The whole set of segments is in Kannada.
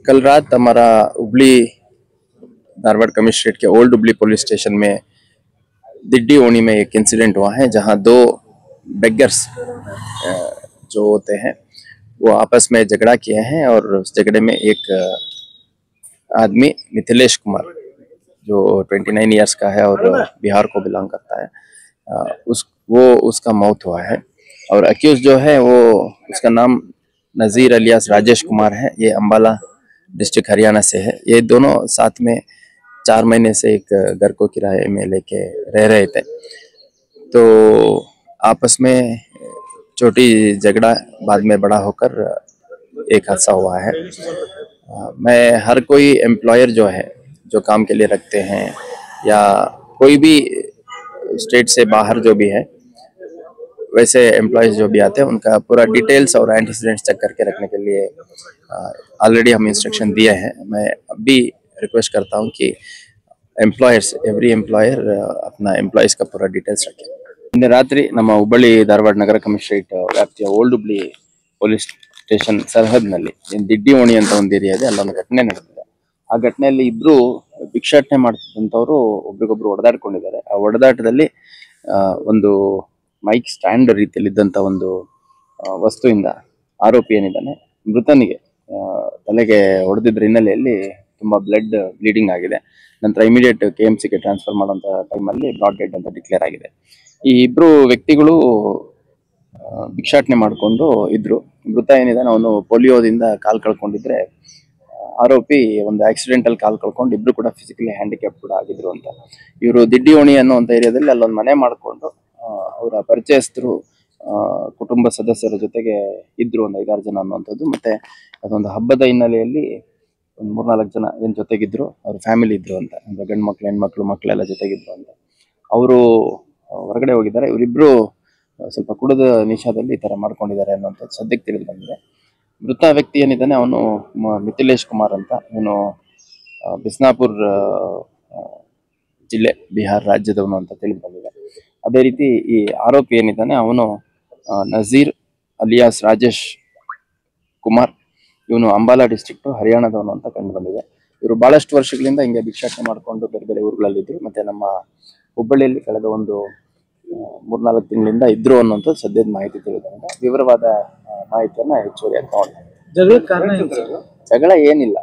कल रात हमारा हुबली धारवाड़ कमिश्नरेट के ओल्ड हुबली पुलिस स्टेशन में दिड्डी ओणी में एक इंसिडेंट हुआ है, जहां दो बेगर्स जो होते हैं वो आपस में झगड़ा किए हैं और उस झगड़े में एक आदमी मिथिलेश कुमार जो 29 इयर्स का है और बिहार को बिलोंग करता है, उसका मौत हुआ है। और अक्यूज जो है वो उसका नाम नज़ीर अलियास राजेश कुमार है। ये अंबाला डिस्ट्रिक्ट हरियाणा से है। ये दोनों साथ में 4 महीने से एक घर को किराए में लेके रह रहे थे। तो आपस में छोटी झगड़ा बाद में बड़ा होकर एक हादसा हुआ है। मैं हर कोई एम्प्लॉयर जो है, जो काम के लिए रखते हैं या कोई भी स्टेट से बाहर जो भी है, वैसे एम्प्लॉयज जो भी आते हैं उनका पूरा डिटेल्स और एंटीसीडेंट्स चेक करके रखने के लिए ऑलरेडी हम इंस्ट्रक्शन दिए हैं। मैं अभी रिक्वेस्ट करता हूं कि एम्प्लॉयर्स एवरी एम्प्लॉयर अपना एम्प्लॉयज का पूरा डिटेल्स रखें। ನಿನ್ನೆ ರಾತ್ರಿ ನಮ್ಮ ಹುಬ್ಬಳ್ಳಿ ಧಾರವಾಡ ನಗರ ಕಮಿಷನರೇಟ್ ವ್ಯಾಪ್ತಿಯ ಓಲ್ಡ್ ಹುಬ್ಳಿ ಪೊಲೀಸ್ ಸ್ಟೇಷನ್ ಸರ್ಹದ್ನಲ್ಲಿ ದಿಡ್ಡಿ ಓಣಿ ಅಂತ ಒಂದು ಏರಿಯಾ ಇದೆ, ಅಲ್ಲೊಂದು ಘಟನೆ ನಡೆದಿದೆ। ಆ ಘಟನೆಯಲ್ಲಿ ಇಬ್ರು ಭಿಕ್ಷಾಟನೆ ಮಾಡ್ತಿದ್ದಂಥವ್ರು ಒಬ್ರಿಗೊಬ್ರು ಹೊಡೆದಾಡ್ಕೊಂಡಿದ್ದಾರೆ। ಆ ಹೊಡೆದಾಟದಲ್ಲಿ ಒಂದು ಮೈಕ್ ಸ್ಟ್ಯಾಂಡ್ ರೀತಿಯಲ್ಲಿದ್ದಂಥ ಒಂದು ವಸ್ತುವಿಂದ ಆರೋಪಿ ಏನಿದ್ದಾನೆ ಮೃತನಿಗೆ ತಲೆಗೆ ಹೊಡೆದಿದ್ರ ಹಿನ್ನೆಲೆಯಲ್ಲಿ ತುಂಬಾ ಬ್ಲೀಡಿಂಗ್ ಆಗಿದೆ। ನಂತರ ಇಮಿಡಿಯೇಟ್ KMCಗೆ ಟ್ರಾನ್ಸ್ಫರ್ ಮಾಡುವಂತ ಟೈಮಲ್ಲಿ ಬ್ರಾಡ್ ಡೆಡ್ ಅಂತ ಡಿಕ್ಲೇರ್ ಆಗಿದೆ। ಈ ಇಬ್ರು ವ್ಯಕ್ತಿಗಳು ಭಿಕ್ಷಾಟನೆ ಮಾಡಿಕೊಂಡು ಇದ್ರು। ಮೃತ ಏನಿದ್ದಾನೆ ಅವನು ಪೋಲಿಯೋದಿಂದ ಕಾಲ್ ಕಳ್ಕೊಂಡಿದ್ರೆ, ಆರೋಪಿ ಒಂದು ಆಕ್ಸಿಡೆಂಟಲ್ ಕಾಲ್ ಕಳ್ಕೊಂಡು ಇಬ್ರು ಕೂಡ ಫಿಸಿಕಲಿ ಹ್ಯಾಂಡಿಕ್ಯಾಪ್ ಕೂಡ ಆಗಿದ್ರು ಅಂತ। ಇವರು ದಿಡ್ಡಿ ಓಣಿ ಅನ್ನುವಂಥ ಏರಿಯಾದಲ್ಲಿ ಅಲ್ಲೊಂದು ಮನೆ ಮಾಡಿಕೊಂಡು ಅವರ ಪರಿಚಯಸ್ಥರು ಕುಟುಂಬ ಸದಸ್ಯರ ಜೊತೆಗೆ ಇದ್ರು, ಒಂದು 5-6 ಜನ ಅನ್ನುವಂಥದ್ದು। ಮತ್ತೆ ಅದೊಂದು ಹಬ್ಬದ ಹಿನ್ನೆಲೆಯಲ್ಲಿ ಒಂದು 3-4 ಜನ ಏನ್ ಜೊತೆಗಿದ್ರು, ಅವ್ರ ಫ್ಯಾಮಿಲಿ ಇದ್ರು ಅಂತ, ಅಂದ್ರೆ ಗಂಡು ಮಕ್ಳು ಹೆಣ್ಮಕ್ಳು ಮಕ್ಕಳೆಲ್ಲ ಜೊತೆಗಿದ್ರು ಅಂತ। ಅವರು ಹೊರಗಡೆ ಹೋಗಿದ್ದಾರೆ। ಇವರಿಬ್ರು ಸ್ವಲ್ಪ ಕುಡಿದ ನಿಶಾದಲ್ಲಿ ಈ ತರ ಮಾಡ್ಕೊಂಡಿದ್ದಾರೆ ಅನ್ನೋಂಥದ್ದು ಸದ್ಯಕ್ಕೆ ತಿಳಿದು ಬಂದಿದೆ। ಮೃತ ವ್ಯಕ್ತಿ ಏನಿದ್ದಾನೆ ಅವನು ಮಿಥಿಲೇಶ್ ಕುಮಾರ್ ಅಂತ, ಇವನು ಬಿಸ್ನಾಪುರ್ ಜಿಲ್ಲೆ ಬಿಹಾರ್ ರಾಜ್ಯದವನು ಅಂತ ತಿಳಿದು ಬಂದಿದೆ। ಅದೇ ರೀತಿ ಈ ಆರೋಪಿ ಏನಿದ್ದಾನೆ ಅವನು ನಜೀರ್ ಅಲಿಯಾಸ್ ರಾಜೇಶ್ ಕುಮಾರ್, ಇವನು ಅಂಬಾಲಾ ಡಿಸ್ಟ್ರಿಕ್ಟ್ ಹರಿಯಾಣದವನು ಅಂತ ಕಂಡು ಬಂದಿದೆ। ಇವರು ಬಹಳಷ್ಟು ವರ್ಷಗಳಿಂದ ಹಿಂಗೆ ಭಿಕ್ಷಾಟನೆ ಮಾಡಿಕೊಂಡು ಬೇರೆ ಬೇರೆ ಊರುಗಳಲ್ಲಿದ್ರು, ಮತ್ತೆ ನಮ್ಮ ಹುಬ್ಬಳ್ಳಿಯಲ್ಲಿ ಕಳೆದ ಒಂದು 3-4 ತಿಂಗಳಿಂದ ಇದ್ರು ಅನ್ನೋಂಥದ್ದು ಸದ್ಯದ ಮಾಹಿತಿ ತಿಳಿದ ವಿವರವಾದ ಮಾಹಿತಿಯನ್ನ ಹೆಚ್ಚುವರಿ ತಗೊಂಡು ಜಗಳ ಏನಿಲ್ಲ,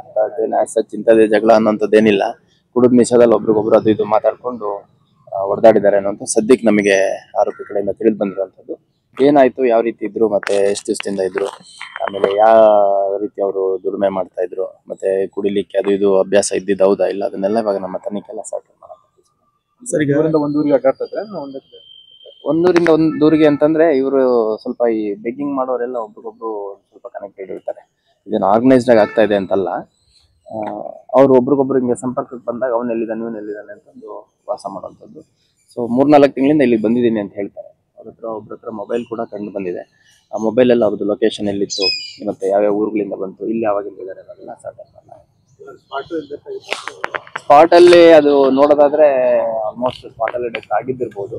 ಇಂಥದ್ದೇ ಜಗಳ ಅನ್ನೋಂಥದ್ದು ಏನಿಲ್ಲ। ಕುಡಿದ ನಿಶಾದಲ್ಲಿ ಒಬ್ರಿಗೊಬ್ರು ಅದು ಇದು ಮಾತಾಡ್ಕೊಂಡು ಹೊಡೆದಾಡಿದ್ದಾರೆ ಅನ್ನೋಂಥ ಸದ್ಯಕ್ಕೆ ನಮಗೆ ಆರೋಪಿ ಕಡೆಯಿಂದ ತಿಳಿದು ಬಂದಿರುವಂಥದ್ದು। ಏನಾಯ್ತು, ಯಾವ ರೀತಿ ಇದ್ರು, ಮತ್ತೆ ಎಷ್ಟು ದಿವಸದಿಂದ ಇದ್ರು, ಆಮೇಲೆ ಯಾವ ರೀತಿ ಅವರು ದುಡಿಮೆ ಮಾಡ್ತಾ ಇದ್ರು, ಮತ್ತೆ ಕುಡಿಲಿಕ್ಕೆ ಅದು ಇದು ಅಭ್ಯಾಸ ಇದ್ದಿದ್ದು ಹೌದಾ ಇಲ್ಲ, ಅದನ್ನೆಲ್ಲ ಇವಾಗ ನಮ್ಮ ತನಿಖೆ ಎಲ್ಲ ಸ್ಟಾರ್ಟ್ ಮಾಡೋದು। ಒಂದೂರಿಂದ ಒಂದೂರಿಗೆ ಅಂತಂದ್ರೆ ಇವರು ಸ್ವಲ್ಪ ಈ ಬೆಗ್ಗಿಂಗ್ ಮಾಡೋರೆಲ್ಲ ಒಬ್ರಿಗೊಬ್ರು ಸ್ವಲ್ಪ ಕನೆಕ್ಟೆಡ್ ಇರ್ತಾರೆ। ಇದೇನು ಆರ್ಗನೈಸ್ಡ್ ಆಗಿ ಆಗ್ತಾ ಇದೆ ಅಂತಲ್ಲ, ಅವ್ರು ಒಬ್ರಿಗೊಬ್ರು ಹಿಂಗೆ ಸಂಪರ್ಕಕ್ಕೆ ಬಂದಾಗ ಅವನು ಎಲ್ಲಿದ್ದಾನೆ ಇವನು ಎಲ್ಲಿದ್ದಾನೆ ಅಂತಂದು ವಾಸ ಮಾಡುವಂಥದ್ದು। ಸೊ 3-4 ತಿಂಗಳಿಂದ ಇಲ್ಲಿಗೆ ಬಂದಿದ್ದೀನಿ ಅಂತ ಹೇಳ್ತಾರೆ। ಒಬ್ರ ಹತ್ರ ಮೊಬೈಲ್ ಕೂಡ ಕಂಡು ಬಂದಿದೆ। ಆ ಮೊಬೈಲ್ ಎಲ್ಲ ಅವ್ರದ್ದು ಲೊಕೇಶನ್ ಎಲ್ಲಿತ್ತು, ಮತ್ತೆ ಯಾವ್ಯಾವ ಊರುಗಳಿಂದ ಬಂತು, ಇಲ್ಲಿ ಯಾವಾಗಿಂದ ಇದ್ದಾರೆ ಅನ್ನೋದೆಲ್ಲ ಸ್ಪಾಟ್ ಅಲ್ಲಿ ಅದು ನೋಡೋದಾದ್ರೆ ಆಲ್ಮೋಸ್ಟ್ ಸ್ಪಾಟ್ ಅಲ್ಲಿ ಡೆತ್ ಆಗಿದ್ದಿರ್ಬೋದು।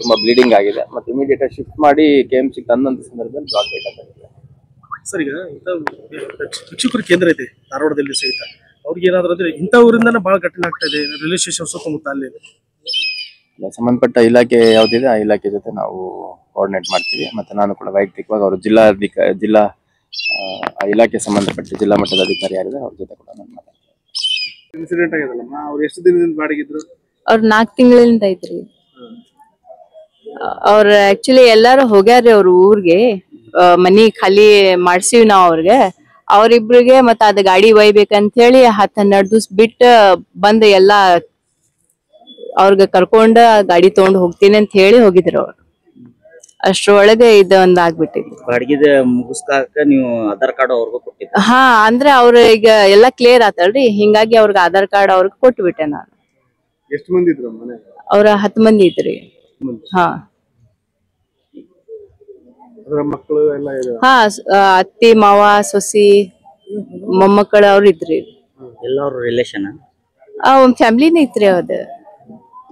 ತುಂಬಾ ಬ್ಲೀಡಿಂಗ್ ಆಗಿದೆ, ಮತ್ತೆ ಇಮಿಡಿಯೇಟ್ ಆಗಿ ಶಿಫ್ಟ್ ಮಾಡಿ KMC ತಂದಂತ ಸಂದರ್ಭದಲ್ಲಿ ಬ್ರಾಡ್ ಡೆಡ್ ಅಂತ ಇದೆ। ಸರ್, ಈಗ ಶಿಕ್ಷಕರ ಕೇಂದ್ರ ಇದೆ ಧಾರವಾಡದಲ್ಲಿ ಸಹಿತ, ಅವ್ರಿಗೆ ಏನಾದ್ರು ಅಂದ್ರೆ ಇಂಥ ಊರಿಂದನೇ ಬಹಳ ಘಟನೆ ಆಗ್ತಾ ಇದೆ ರೈಲ್ವೆ ಸ್ಟೇಷನ್ ಸುತ್ತಮುತ್ತ ಅಲ್ಲಿ ಸಂಬಂಧಪಟ್ಟ ಇಲಾಖೆ ಯಾವ್ದಿದೆ ಆ ಇಲಾಖೆ ಜೊತೆ ನಾವು ಕೋಆರ್ಡಿನೇಟ್ ಮಾಡ್ತೀವಿ। ಮತ್ತೆ ನಾನು ಕೂಡ ವೈಯಕ್ತಿಕವಾಗಿ ಅವರು ಜಿಲ್ಲಾ ಆ ಇಲಾಖೆ ಸಂಬಂಧಪಟ್ಟ ಜಿಲ್ಲಾ ಮಟ್ಟದ ಅಧಿಕಾರಿ ಯಾರಿದ್ದಾರೆ ಅವ್ರ ಜೊತೆ ಕೂಡ ನಾನು ಮಾತಾಡ್ತೀನಿ। ಇನ್ಸಿಡೆಂಟ್ ಆಗಿದೆಲ್ಲಮ್ಮ, ಅವ್ರು ಎಷ್ಟು ದಿನದಿಂದ ಬಾಡಿಗಿದ್ರು? ಅವ್ರು 4 ತಿಂಗಳಿಂದ ಐತ್ರಿ। ಅವ್ರ ಆಕ್ಚುಲಿ ಎಲ್ಲಾರು ಹೋಗ್ಯಾರ್ರಿ ಅವ್ರ ಊರ್ಗೆ, ಮನಿ ಖಾಲಿ ಮಾಡ್ಸಿವ್ ನಾವ್ ಅವ್ರಿಗೆ। ಅವ್ರಿಬ್ರಿಗೆ ಮತ್ತ ಅದ ಗಾಡಿ ಒಯ್ಬೇಕಂತ ಹೇಳಿ 10-12 ದಿವ್ಸ ಬಿಟ್ಟ ಬಂದ್ ಎಲ್ಲಾ ಅವ್ರಿಗೆ ಕರ್ಕೊಂಡ ಗಾಡಿ ತಗೊಂಡ್ ಹೋಗ್ತೀನಿ ಅಂತ ಹೇಳಿ ಹೋಗಿದ್ರು ಅವ್ರು। ಅಷ್ಟ್ರೊಳಗೆ ಇದೊಂದ್ ಆಗ್ಬಿಟ್ಟಿತ್ತು। ಬಾಡಿಗೆ ಮುಗಿಸ್ಕಾಕ ನೀವು ಆಧಾರ್ ಕಾರ್ಡ್ ಅವ್ರಿಗೂ ಕೊಟ್ಟಿದ್ದ? ಹಾ, ಅಂದ್ರೆ ಅವ್ರ ಈಗ ಎಲ್ಲಾ ಕ್ಲಿಯರ್ ಆತಲ್ರಿ, ಹಿಂಗಾಗಿ ಅವ್ರಿಗೆ ಆಧಾರ್ ಕಾರ್ಡ್ ಅವ್ರಿಗೆ ಕೊಟ್ಬಿಟ್ಟೆ ನಾನು। ಎಷ್ಟು ಮಂದಿ ಇದ್ರು ಮನೆ? ಅವ್ರ 10 ಮಂದಿ ಇದ್ರಿ। ಹಾ, ಮಕ್ಕಳು ಎಲ್ಲ? ಹಾ, ಅತ್ತಿ ಮಾವ ಸೊಸಿ ಮೊಮ್ಮಕ್ಕಳು ಅವ್ರು ಇದ್ರಿ। ಎಲ್ಲಾರು ರಿಲೇಷನ್? ಒಂದ್ ಫ್ಯಾಮಿಲಿನೇ ಇತ್ರಿ ಅದ।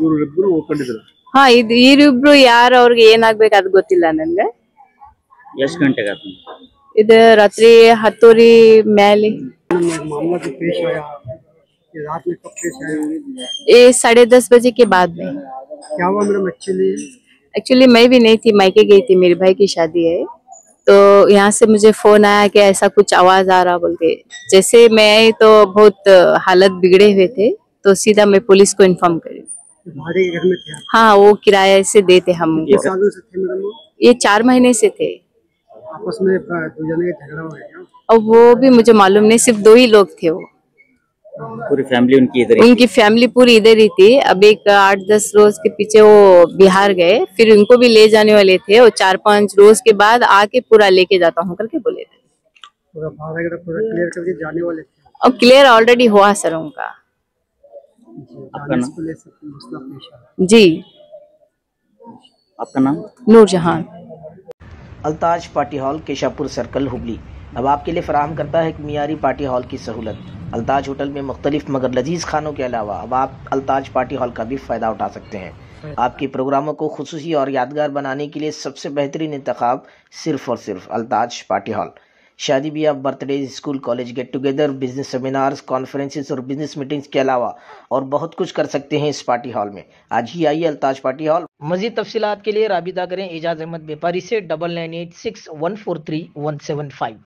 ಇವ್ರಿಬ್ರು ಹೋಗ್ಕೊಂಡಿದ್ರು? ಹಾ, ಇವ್ರಿಬ್ರು ಯಾರು ಅವ್ರಿಗೆ ಏನಾಗ್ಬೇಕು ಅದ್ ಗೊತ್ತಿಲ್ಲ ನನ್ಗೆ। ಎಷ್ಟು ಗಂಟೆಗೆ इधर रात्रि हथौड़ी मैली मामला जो पेश आया ये रात में कब पेश आया? ये 10:30 बजे के बाद में। क्या हुआ मैडम एक्चुअली मैं भी नहीं थी, मायके गई थी, मेरे भाई की शादी है। तो यहाँ से मुझे फोन आया कि ऐसा कुछ आवाज आ रहा बोल के। जैसे मैं आई तो बहुत हालत बिगड़े हुए थे, तो सीधा मैं पुलिस को इन्फॉर्म करी। भाड़े के घर में थे आप? हाँ, वो किराए से देते हम। कितने सालों से थे मैडम वो? ये 4 महीने से थे। आपस में दो जने का झगड़ा हुआ है क्या? और वो भी मुझे मालूम नहीं, सिर्फ 2 ही लोग थे वो। पूरी फैमिली उनकी इधर ही उनकी फैमिली पूरी इधर ही थी। अब एक 8-10 रोज के पीछे वो बिहार गए, फिर उनको भी ले जाने वाले थे। और 4-5 रोज के बाद आके पूरा लेके जाता हूँ करके बोले थे। पूरा भाड़ा वगैरह पूरा क्लियर करके जाने वाले थे? और क्लियर ऑलरेडी हुआ सर उनका। आपका नाम? इसको ले सकते मसला पेश आया। जी, आपका नाम? Noorjahan. Altaj party hall Keshapur circle Hubli अब आपके लिए फराहम करता है एक मियारी पार्टी हॉल की सहूलत। अल्ताज होटल में मुख्तलिफ मगर लजीज खानों के अलावा अब आप अल्ताज पार्टी हॉल का भी फ़ायदा उठा सकते हैं। आपके प्रोग्रामों को खुसूसी और यादगार बनाने के लिए सबसे बेहतरीन इंतखाब सिर्फ और सिर्फ अल्ताज पार्टी हॉल। शादी ब्याह, birthday, school college get together, business seminars, conferences और बिजनेस मीटिंग्स के अलावा और बहुत कुछ कर सकते हैं इस पार्टी हॉल में। आज ही आइए अल्ताज पार्टी हॉल। मजीद तफसीलात के लिए राबिता करें एजाज अहमद व्यापारी से 9986143175।